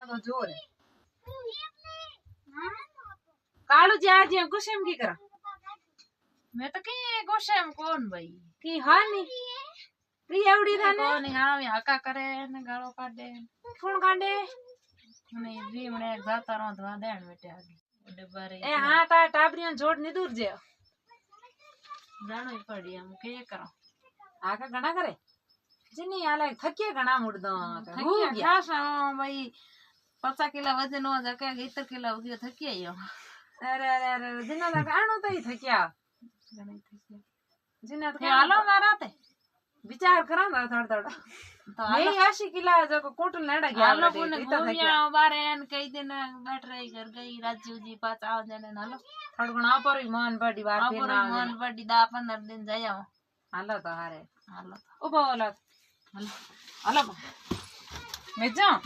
तो जोर है कालू जी आज ये गुस्से में की करा मैं तो की गुस्से में कौन भाई की हां नी प्री एवडी था ने कौन हां में हका करे ने गालो काढे कौन कांडे ने री मने जाता रो धवा देण बेटे आगे ओडे बारे ए हां ता टाबरियन जोड़ नी दूर जे जानो ही पड़ी हम के करो आका घणा करे जिनी आले थके घणा मुड़दो थकी खासा भाई 50 किलो वजन हो जाके 70 किलो उदियो थकी आयो अरे अरे अरे जिना लग आणो तो ही थकिया घणी थकी जिना तो हालो मारा ते विचार करा ना थोड़ा थोड़ा तो नहीं 80 किलो जो कोटल नेड़ा गया हालो पुने घूमिया बारे न कई दिन बैठ रही घर गई राजू जी पास आओ जने हालो थोड़ा घणा पर मन बड़ी बार फिर ना मन बड़ी 10-15 दिन जाया हालो तो हारे हालो ओ बोला हालो हालो मैं जाऊं